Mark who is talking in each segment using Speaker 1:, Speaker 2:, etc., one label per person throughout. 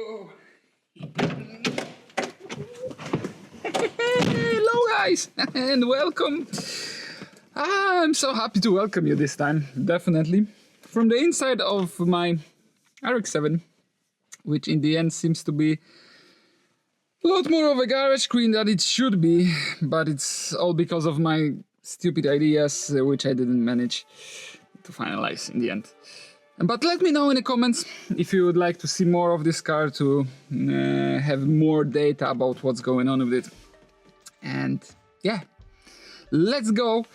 Speaker 1: Whoa. Hello guys and welcome. I'm so happy to welcome you this time, definitely. From the inside of my RX-7, which in the end seems to be a lot more of a garage screen than it should be, but it's all because of my stupid ideas, which I didn't manage to finalize in the end. But let me know in the comments if you would like to see more of this car, to have more data about what's going on with it. And yeah, let's go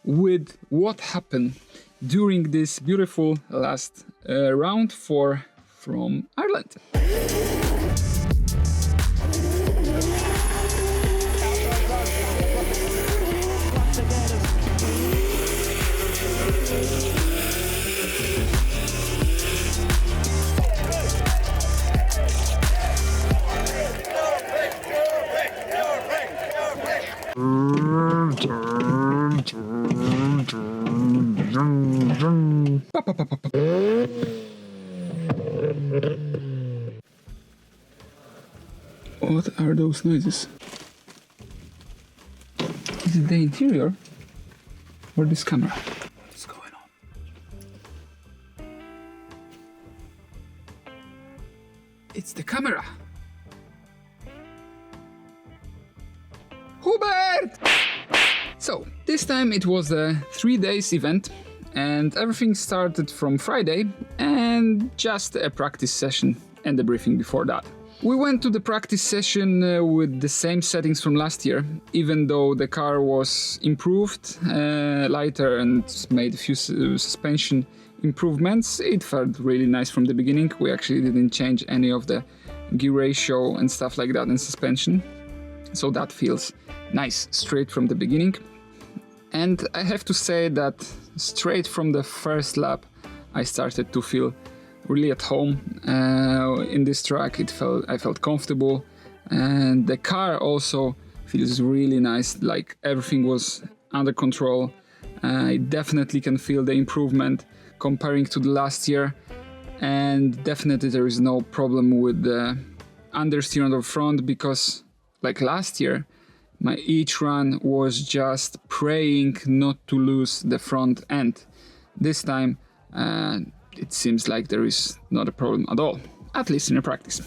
Speaker 1: with what happened during this beautiful last round 4 from Ireland. What are those noises? Is it the interior or this camera? What's going on? It's the camera! Hubert! So, this time it was a 3 days event and everything started from Friday and just a practice session and a briefing before that. We went to the practice session with the same settings from last year, even though the car was improved, lighter, and made a few suspension improvements. It felt really nice from the beginning. We actually didn't change any of the gear ratio and stuff like that in suspension, so that feels nice straight from the beginning. And I have to say that straight from the first lap I started to feel really at home in this track. I felt comfortable, and the car also feels really nice, like everything was under control. I definitely can feel the improvement comparing to the last year, and definitely there is no problem with the understeer on the front, because like last year my each run was just praying not to lose the front end. This time it seems like there is not a problem at all, at least in a practice.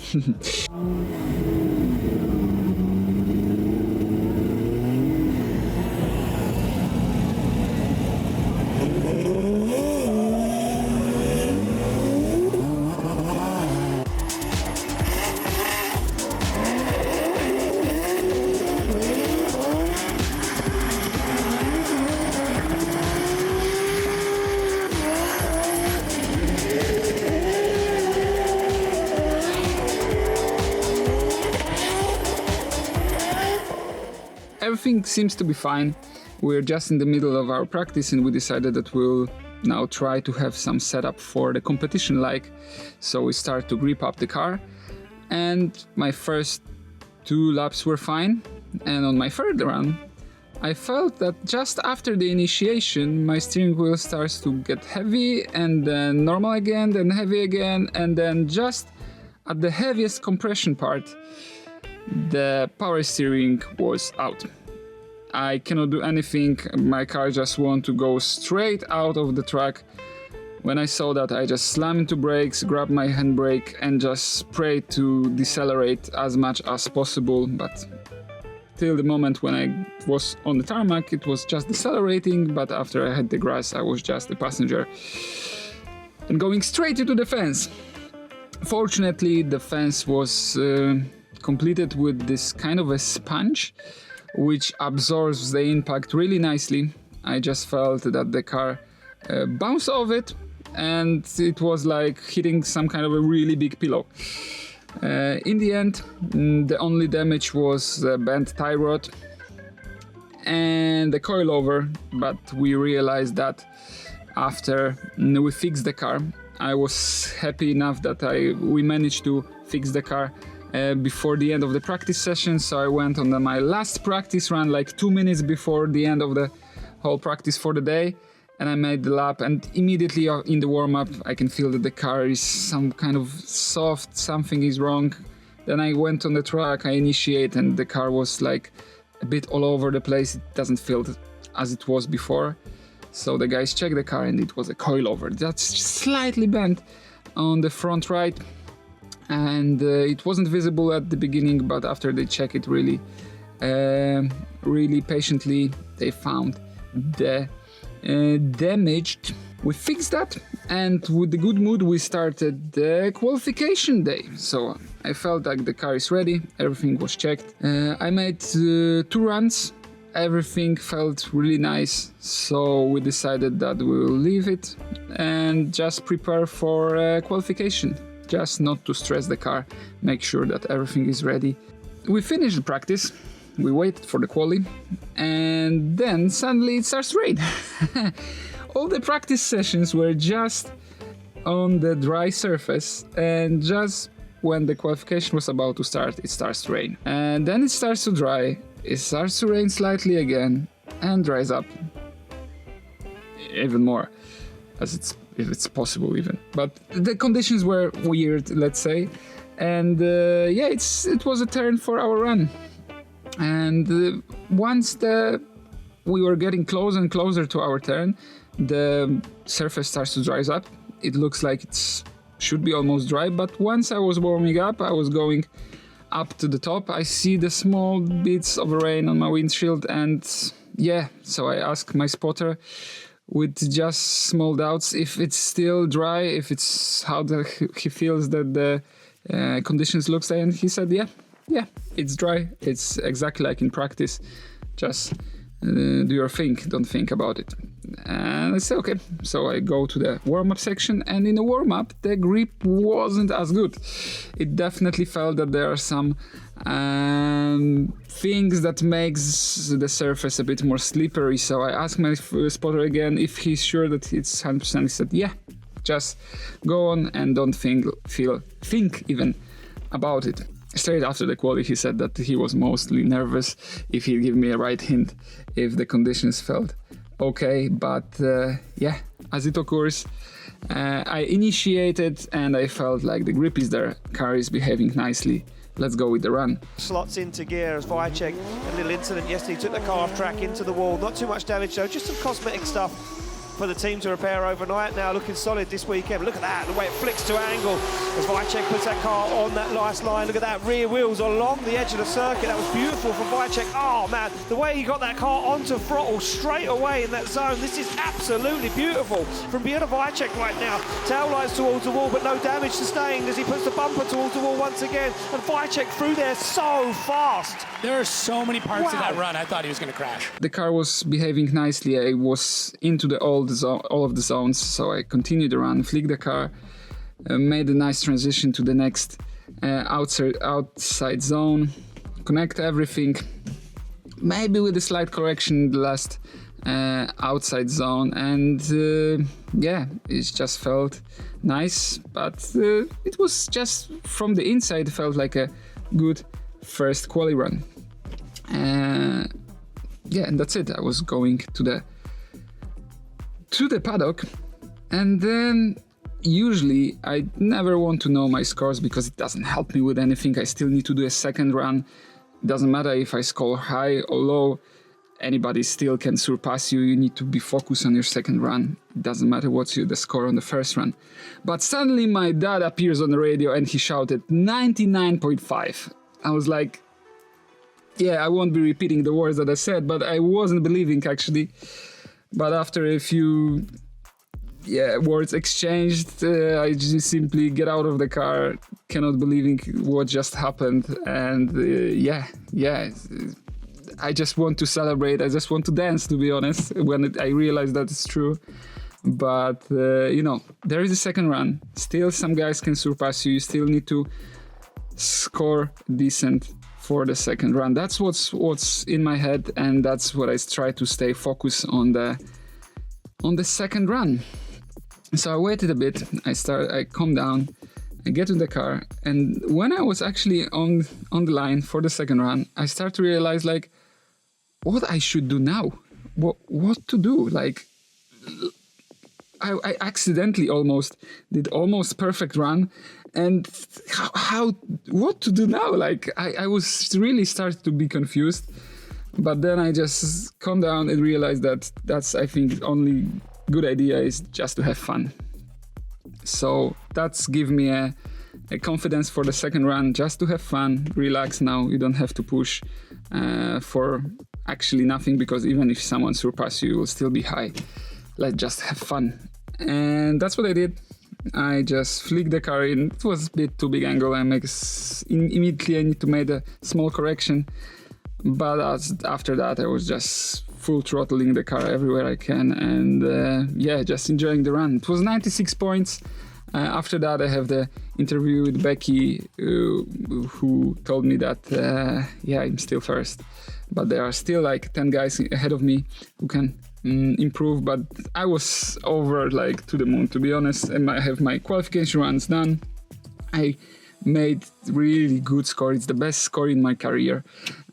Speaker 1: Everything seems to be fine. We're just in the middle of our practice and we decided that we'll now try to have some setup for the competition so we start to grip up the car. And my first 2 laps were fine, and on my third run I felt that just after the initiation my steering wheel starts to get heavy and then normal again, then heavy again, and then just at the heaviest compression part the power steering was out. I cannot do anything, my car just wanted to go straight out of the track. When I saw that, I just slammed into brakes, grabbed my handbrake and just sprayed to decelerate as much as possible, but till the moment when I was on the tarmac it was just decelerating, but after I hit the grass I was just a passenger and going straight into the fence. Fortunately the fence was completed with this kind of a sponge which absorbs the impact really nicely. I just felt that the car bounced off it and it was like hitting some kind of a really big pillow. In the end, the only damage was the bent tie rod and the coilover, but we realized that after we fixed the car. I was happy enough that we managed to fix the car before the end of the practice session, so I went on my last practice run like 2 minutes before the end of the whole practice for the day, and I made the lap, and immediately in the warm-up I can feel that the car is some kind of soft, something is wrong. Then I went on the track, I initiate, and the car was like a bit all over the place. It doesn't feel as it was before. So the guys checked the car and it was a coilover that's slightly bent on the front right, and it wasn't visible at the beginning, but after they checked it really patiently, they found the damaged. We fixed that, and with the good mood we started the qualification day. So I felt like the car is ready, everything was checked. I made 2 runs, everything felt really nice, so we decided that we will leave it and just prepare for qualification. Just not to stress the car, make sure that everything is ready. We finished the practice, we waited for the quali, and then suddenly it starts to rain. All the practice sessions were just on the dry surface, and just when the qualification was about to start, it starts to rain. And then it starts to dry, it starts to rain slightly again, and dries up even more, if it's possible even. But the conditions were weird, let's say, and it was a turn for our run. And once we were getting closer and closer to our turn, the surface starts to dry up. It looks like it should be almost dry, but once I was warming up, I was going up to the top, I see the small bits of rain on my windshield, and so I asked my spotter with just small doubts if it's still dry, if it's how he feels that the conditions looks like, and he said yeah, it's dry, it's exactly like in practice, just do your thing, don't think about it. And I say okay, so I go to the warm-up section, and in the warm-up the grip wasn't as good. It definitely felt that there are some things that makes the surface a bit more slippery, so I asked my spotter again if he's sure that it's 100%. He said yeah, just go on and don't think even about it. Straight after the quali, he said that he was mostly nervous if he'd give me a right hint if the conditions felt okay, but as it occurs, I initiated and I felt like the grip is there, car is behaving nicely. Let's go with the run.
Speaker 2: Slots into gear as Więcek, a little incident yesterday, took the car off track into the wall. Not too much damage though, just some cosmetic stuff for the team to repair overnight. Now looking solid this weekend. Look at that, the way it flicks to angle as Więcek puts that car on that last line. Look at that, rear wheels along the edge of the circuit. That was beautiful from Więcek. Oh man, the way he got that car onto throttle straight away in that zone. This is absolutely beautiful from Piotr Więcek right now. Tail lights towards the wall, but no damage sustained as he puts the bumper towards the wall once again. And Więcek through there so fast.
Speaker 3: There are so many parts of that run I thought he was going to crash.
Speaker 1: The car was behaving nicely. I was into all of the zones, so I continued the run, flicked the car, made a nice transition to the next outside zone, connect everything, maybe with a slight correction in the last outside zone, and it just felt nice, but it was just from the inside felt like a good first quali run. And that's it. I was going to the paddock, and then usually I never want to know my scores because it doesn't help me with anything. I still need to do a second run. It doesn't matter if I score high or low, anybody still can surpass you. You need to be focused on your second run. It doesn't matter what's the score on the first run. But suddenly my dad appears on the radio and he shouted 99.5. I was like, I won't be repeating the words that I said, but I wasn't believing actually. But after a few words exchanged, I just simply get out of the car, cannot believing what just happened, and I just want to celebrate. I just want to dance, to be honest, when I realize that it's true. But there is a second run. Still, some guys can surpass you. You still need to score decent for the second run. That's what's in my head, and that's what I try to stay focused on the second run. So I waited a bit, I calmed down, I get in the car, and when I was actually on the line for the second run, I start to realize like what I should do now. What to do? Like I accidentally did almost perfect run, and what to do now? Like I was really started to be confused, but then I just calmed down and realized that's I think the only good idea is just to have fun. So that's give me a confidence for the second run, just to have fun, relax now. You don't have to push for actually nothing, because even if someone surpasses you, you will still be high. Let's just have fun. And that's what I did. I just flicked the car in. It was a bit too big angle. Immediately I need to make a small correction. But after that, I was just full throttling the car everywhere I can. And just enjoying the run. It was 96 points. After that, I have the interview with Becky, who told me that, I'm still first. But there are still like 10 guys ahead of me who can improve. But I was over like to the moon, to be honest. And I have my qualification runs done. I made really good score. It's the best score in my career.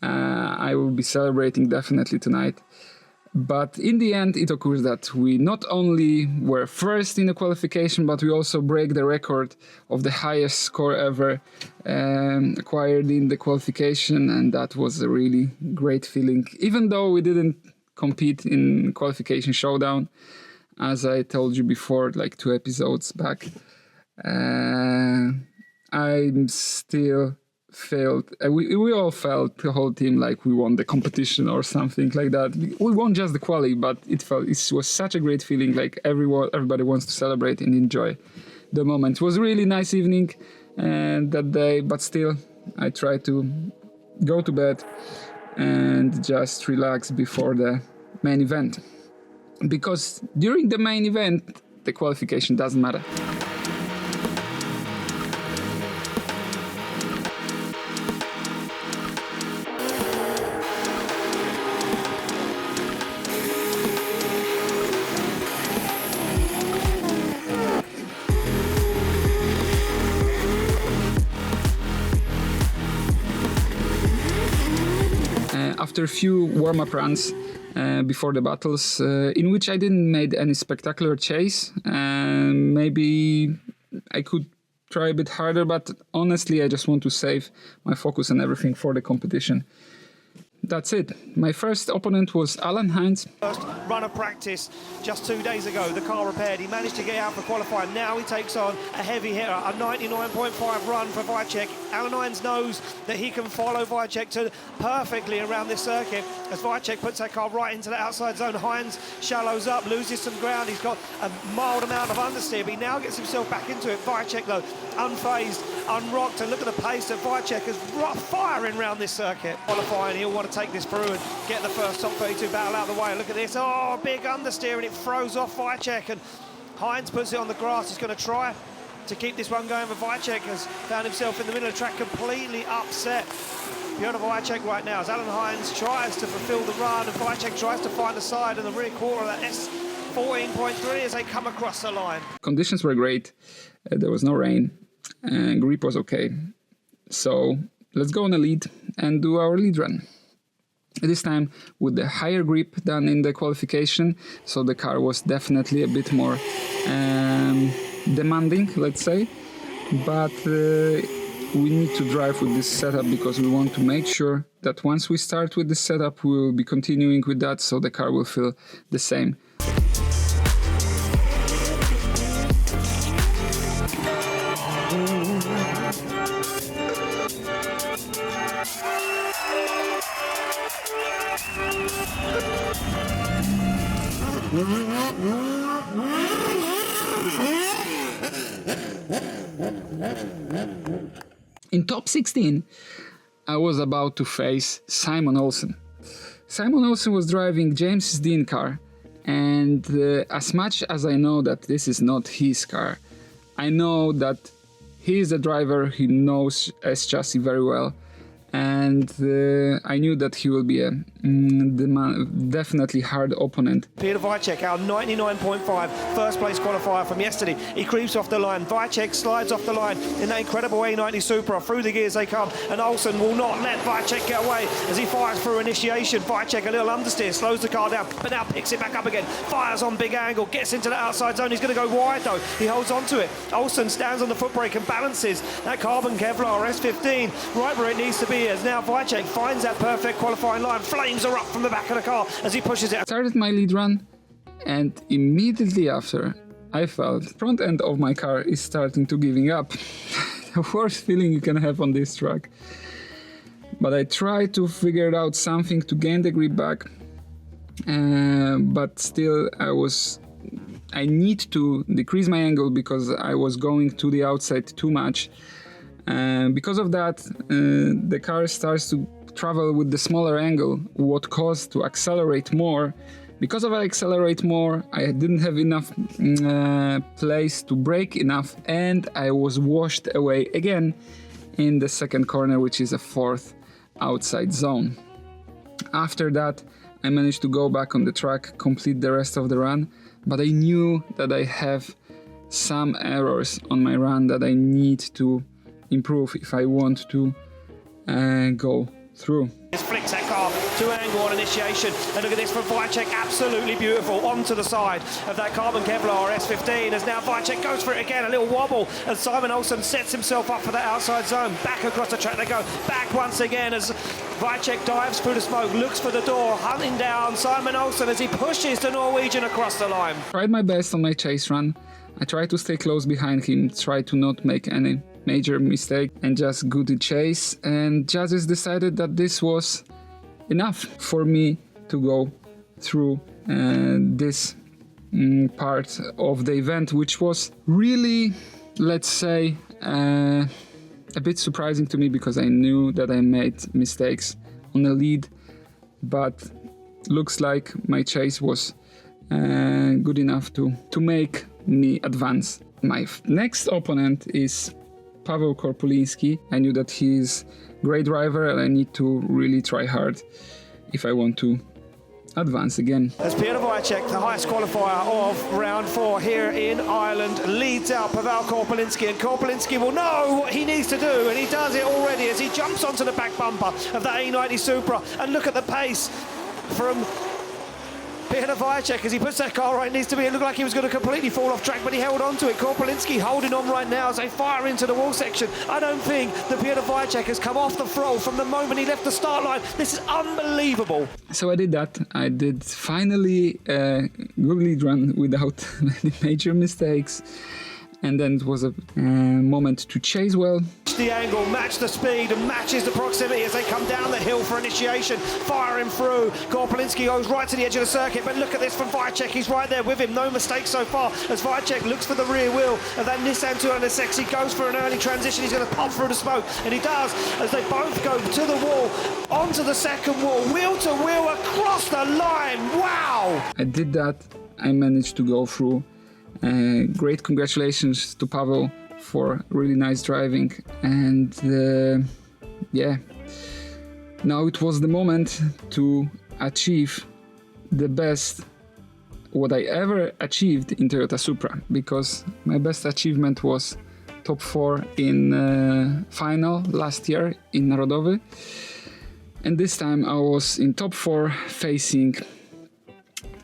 Speaker 1: I will be celebrating definitely tonight. But in the end, it occurs that we not only were first in the qualification, but we also break the record of the highest score ever acquired in the qualification. And that was a really great feeling. Even though we didn't compete in qualification showdown, as I told you before, like 2 episodes back, I'm still felt we all felt, the whole team, like we won the competition or something like that. We won just the quali, but it was such a great feeling, like everybody wants to celebrate and enjoy the moment. It was a really nice evening and that day, but still I tried to go to bed and just relax before the main event, because during the main event the qualification doesn't matter. After a few warm-up runs before the battles, in which I didn't make any spectacular chase, maybe I could try a bit harder, but honestly I just want to save my focus and everything for the competition. That's it. My first opponent was Alan Hines.
Speaker 2: First run of practice just 2 days ago, the car repaired. He managed to get out for qualifying. Now he takes on a heavy hitter, a 99.5 run for Więcek. Alan Hines knows that he can follow Więcek perfectly around this circuit as Więcek puts that car right into the outside zone. Hines shallows up, loses some ground. He's got a mild amount of understeer, but he now gets himself back into it. Więcek, though, unfazed, unrocked, and look at the pace that Więcek is firing around this circuit. Qualifying, he'll want to take this through and get the first top 32 battle out of the way. Look at this. Oh, big understeer, and it throws off Więcek, and Hines puts it on the grass. He's going to try to keep this one going, but Więcek has found himself in the middle of the track, completely upset. Piotr Więcek right now as Alan Hines tries to fulfill the run, and Więcek tries to find the side in the rear quarter of that S14.3 as they come across the line.
Speaker 1: Conditions were great. There was no rain, and grip was okay. So let's go on a lead and do our lead run. This time with the higher grip than in the qualification, so the car was definitely a bit more demanding, let's say. But we need to drive with this setup because we want to make sure that once we start with this setup, we will be continuing with that, so the car will feel the same. In top 16, I was about to face Simon Olsen. Simon Olsen was driving James Dean car, and as much as I know that this is not his car, I know that he is a driver, he knows S chassis very well, and I knew that he will be a definitely hard opponent.
Speaker 2: Piotr Więcek, our 99.5 first place qualifier from yesterday. He creeps off the line. Więcek slides off the line in that incredible A90 Supra. Through the gears they come, and Olsen will not let Więcek get away as he fires through initiation. Więcek a little understeer, slows the car down, but now picks it back up again. Fires on big angle, gets into the outside zone. He's going to go wide though. He holds on to it. Olsen stands on the foot brake and balances that carbon Kevlar S15 right where it needs to be, as now Więcek finds that perfect qualifying line. Flames are up from the back of the car as he pushes it.
Speaker 1: Started my lead run, and immediately after I felt the front end of my car is starting to giving up. The worst feeling you can have on this track. But I tried to figure out something to gain the grip back, but still I need to decrease my angle because I was going to the outside too much. Because of that, the car starts to travel with the smaller angle, what caused to accelerate more. Because of I accelerate more, I didn't have enough place to brake enough, and I was washed away again in the second corner, which is a fourth outside zone. After that, I managed to go back on the track, complete the rest of the run, but I knew that I have some errors on my run that I need to improve if I want to go through.
Speaker 2: Flicks that car to angle on initiation, and look at this from Więcek, absolutely beautiful, onto the side of that carbon Kevlar S15 as now Więcek goes for it again, a little wobble, and Simon Olsen sets himself up for that outside zone. Back across the track they go, back once again as Więcek dives through the smoke, looks for the door, hunting down Simon Olsen as he pushes the Norwegian across the line.
Speaker 1: Tried my best on my chase run. I tried to stay close behind him, tried to not make any major mistake and just go to chase, and judges decided that this was enough for me to go through this part of the event, which was really, let's say, a bit surprising to me because I knew that I made mistakes on the lead, but looks like my chase was good enough to make me advance. My next opponent is Paweł Korpulinski. I knew that he's a great driver and I need to really try hard if I want to advance again.
Speaker 2: As Piotr Więcek, the highest qualifier of round 4 here in Ireland, leads out Paweł Korpulinski, and Korpulinski will know what he needs to do, and he does it already as he jumps onto the back bumper of that A90 Supra, and look at the pace from Piotr Więcek as he puts that car right it needs to be. It looked like he was going to completely fall off track, but he held on to it. Korpulinski holding on right now as they fire into the wall section. I don't think that Piotr Więcek has come off the throttle from the moment he left the start line. This is unbelievable.
Speaker 1: So I did that. I did finally a good lead run without any major mistakes. And then it was a moment to chase well.
Speaker 2: The angle, match the speed, and matches the proximity as they come down the hill for initiation, firing through. Korpulinski goes right to the edge of the circuit, but look at this from Więcek. He's right there with him, no mistakes so far as Więcek looks for the rear wheel of that Nissan 206. He goes for an early transition. He's going to pop through the smoke, and he does as they both go to the wall, onto the second wall, wheel to wheel across the line. Wow!
Speaker 1: I did that. I managed to go through. Great congratulations to Paweł for really nice driving, and yeah, now it was the moment to achieve the best what I ever achieved in Toyota Supra, because my best achievement was top 4 in final last year in Narodowy, and this time I was in top 4 facing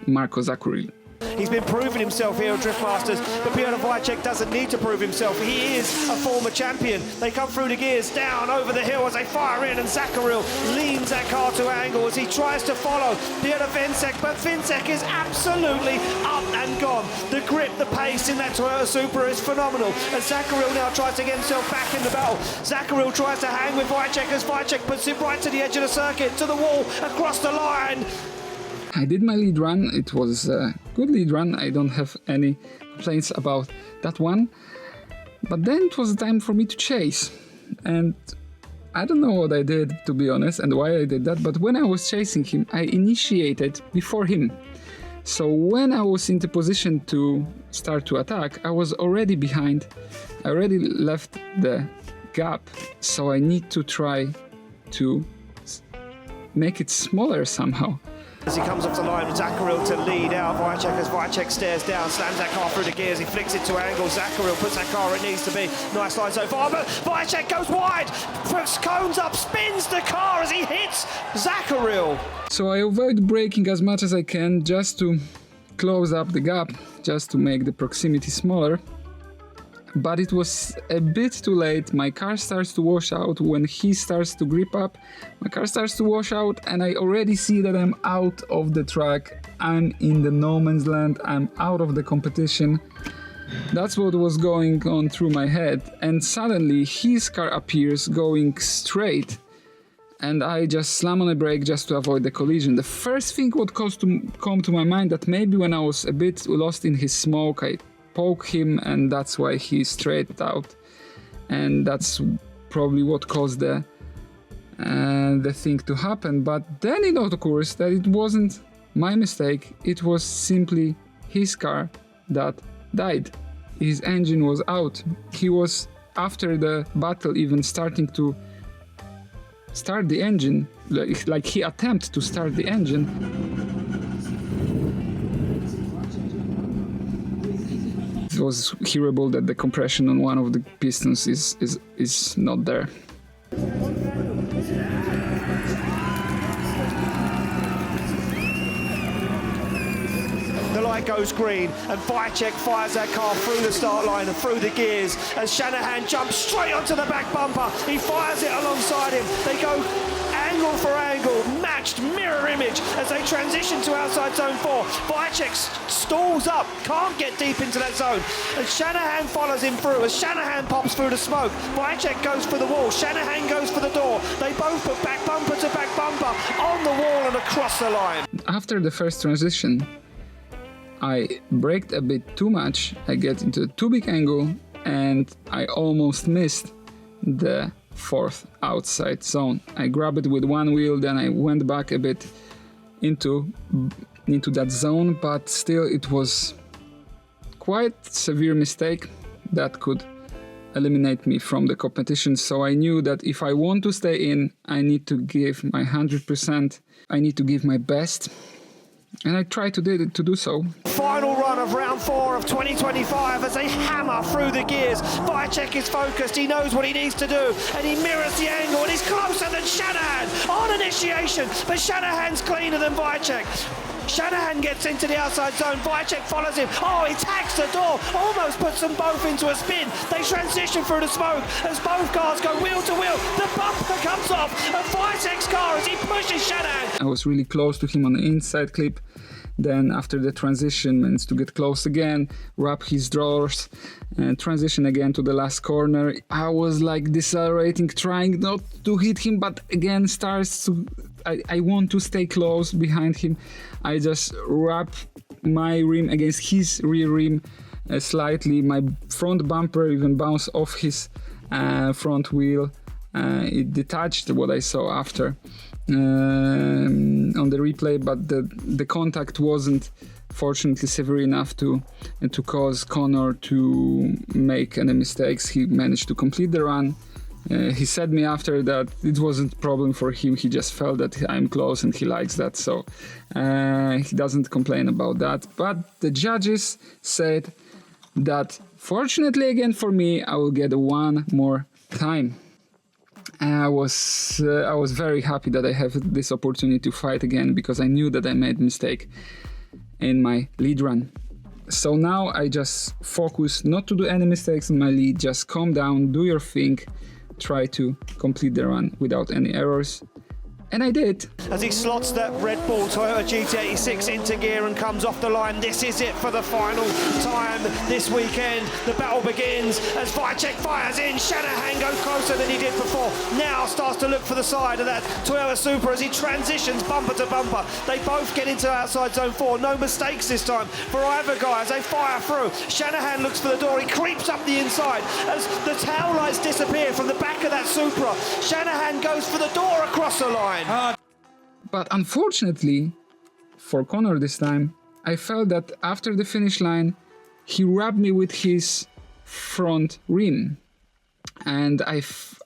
Speaker 1: Marco Zacuril.
Speaker 2: He's been proving himself here at Drift Masters, but Piotr Więcek doesn't need to prove himself. He is a former champion. They come through the gears, down over the hill as they fire in, and Zacuril leans that car to angle as he tries to follow Piotr Więcek, but Więcek is absolutely up and gone. The grip, the pace in that Toyota Supra is phenomenal, and Zacuril now tries to get himself back in the battle. Zacuril tries to hang with Więcek as Więcek puts it right to the edge of the circuit, to the wall, across the line.
Speaker 1: I did my lead run. It was a good lead run. I don't have any complaints about that one. But then it was time for me to chase. And I don't know what I did, to be honest, and why I did that. But when I was chasing him, I initiated before him. So when I was in the position to start to attack, I was already behind. I already left the gap. So I need to try to make it smaller somehow.
Speaker 2: As he comes off the line, Zacharil to lead out Vicek as Vicek stares down, slams that car through the gears, he flicks it to angle, Zacharil puts that car where it needs to be. Nice line so far, but Vicek goes wide, puts cones up, spins the car as he hits Zacharil.
Speaker 1: So I avoid braking as much as I can just to close up the gap, just to make the proximity smaller. But it was a bit too late. My car starts to wash out. When he starts to grip up, my car starts to wash out, and I already see that I'm out of the track. I'm in the no man's land. I'm out of the competition. That's what was going on through my head. And suddenly his car appears going straight, and I just slam on the brake just to avoid the collision. The first thing what caused to come to my mind that maybe when I was a bit lost in his smoke, I poke him, and that's why he straightened out, and that's probably what caused the thing to happen. But then it occurs that it wasn't my mistake, it was simply his car that died. His engine was out. He was, after the battle, even starting to start the engine, like he attempted to start the engine. It was hearable that the compression on one of the pistons is not there.
Speaker 2: The light goes green and Vicek fires that car through the start line and through the gears as Shanahan jumps straight onto the back bumper. He fires it alongside him. They go angle for angle, matched mirror image as they transition to outside zone 4. Vicek stalls up, can't get deep into that zone, and Shanahan follows him through. As Shanahan pops through the smoke, Vicek goes for the wall, Shanahan goes for the door. They both put back bumper to back bumper on the wall and across the line.
Speaker 1: After the first transition, I braked a bit too much. I get into a too big angle and I almost missed the fourth outside zone. I grabbed it with one wheel, then I went back a bit into that zone, but still it was quite severe mistake that could eliminate me from the competition. So I knew that if I want to stay in, I need to give my 100%. I need to give my best, and I tried to do so.
Speaker 2: Final run of round 4 of 2025 as they hammer through the gears. Vicek is focused, he knows what he needs to do, and he mirrors the angle, and he's closer than Shanahan on initiation, but Shanahan's cleaner than Vicek. Shanahan gets into the outside zone, Vicek follows him, oh, he tags the door, almost puts them both into a spin. They transition through the smoke as both cars go wheel to wheel. The bumper comes off of Vicek's car as he pushes Shanahan.
Speaker 1: I was really close to him on the inside clip. Then after the transition, managed to get close again, wrap his drawers, and transition again to the last corner. I was like decelerating, trying not to hit him, but again I want to stay close behind him. I just wrap my rim against his rear rim slightly. My front bumper even bounced off his front wheel. It detached, what I saw after on the replay, but the contact wasn't fortunately severe enough to cause Connor to make any mistakes. He managed to complete the run. He said me after that it wasn't a problem for him, he just felt that I'm close and he likes that, so he doesn't complain about that. But the judges said that fortunately again for me, I will get one more time. I was very happy that I have this opportunity to fight again, because I knew that I made a mistake in my lead run. So now I just focus not to do any mistakes in my lead, just calm down, do your thing, try to complete the run without any errors. And I did.
Speaker 2: As he slots that Red Bull Toyota GT86 into gear and comes off the line, this is it for the final time this weekend. The battle begins as Vicek fires in. Shanahan goes closer than he did before. Now starts to look for the side of that Toyota Supra as he transitions bumper to bumper. They both get into outside zone 4. No mistakes this time for either guy as they fire through. Shanahan looks for the door. He creeps up the inside as the tail lights disappear from the back of that Supra. Shanahan goes for the door across the line.
Speaker 1: But unfortunately, for Connor this time, I felt that after the finish line, he wrapped me with his front rim. And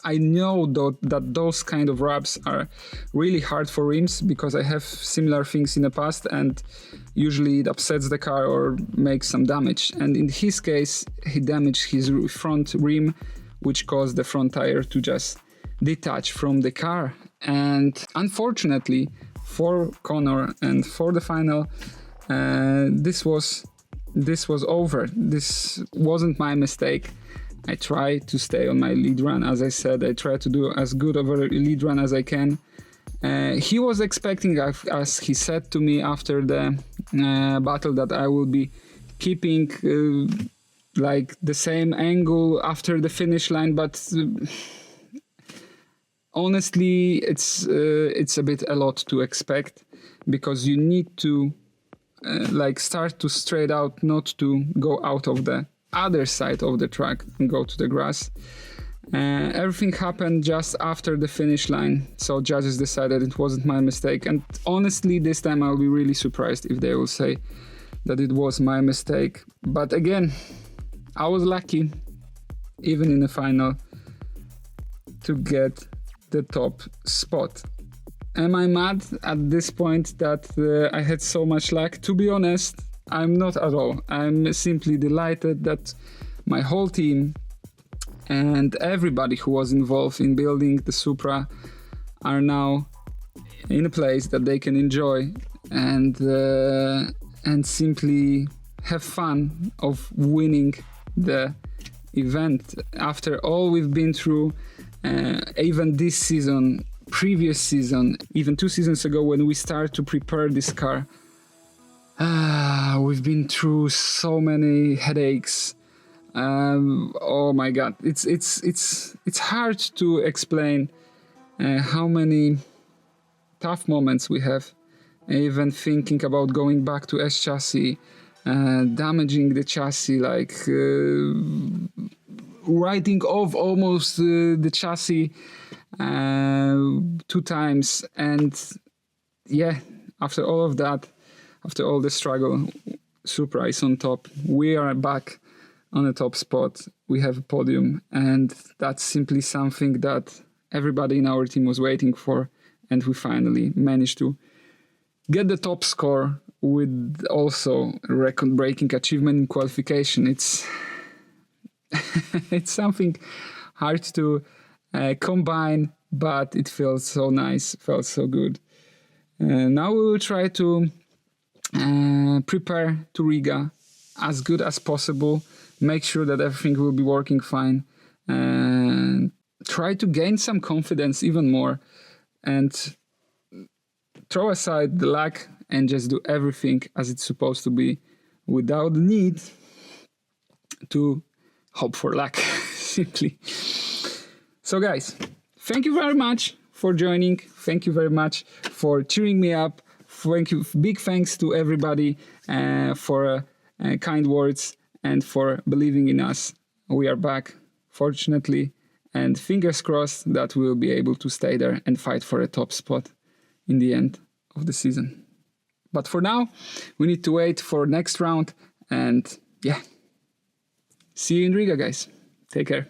Speaker 1: I know that those kind of wraps are really hard for rims, because I have similar things in the past, and usually it upsets the car or makes some damage. And in his case, he damaged his front rim, which caused the front tire to just detach from the car. And unfortunately for Connor and for the final, this was over. This wasn't my mistake. I tried to stay on my lead run. As I said, I tried to do as good of a lead run as I can. He was expecting, as he said to me after the battle, that I will be keeping like the same angle after the finish line, but honestly, it's a bit a lot to expect, because you need to like start to straight out, not to go out of the other side of the track and go to the grass. Everything happened just after the finish line, so judges decided it wasn't my mistake. And honestly, this time I'll be really surprised if they will say that it was my mistake. But again, I was lucky, even in the final, to get the top spot. Am I mad at this point that I had so much luck? To be honest, I'm not at all. I'm simply delighted that my whole team and everybody who was involved in building the Supra are now in a place that they can enjoy and simply have fun of winning the event. After all we've been through, even this season, previous season, even 2 seasons ago, when we started to prepare this car, we've been through so many headaches. Oh my god, it's hard to explain how many tough moments we have. Even thinking about going back to S chassis, damaging the chassis, like writing off almost the chassis 2 times. And yeah, after all of that, after all the struggle, Supra is on top. We are back on the top spot. We have a podium, and that's simply something that everybody in our team was waiting for. And we finally managed to get the top score with also a record-breaking achievement in qualification. It's it's something hard to combine, but it feels so nice, felt so good. Now we will try to prepare to Riga as good as possible, make sure that everything will be working fine, and try to gain some confidence even more, and throw aside the luck and just do everything as it's supposed to be, without the need to hope for luck, simply. So guys, thank you very much for joining. Thank you very much for cheering me up. Thank you, big thanks to everybody for kind words and for believing in us. We are back, fortunately, and fingers crossed that we will be able to stay there and fight for a top spot in the end of the season. But for now, we need to wait for next round, and yeah, see you in Riga, guys. Take care.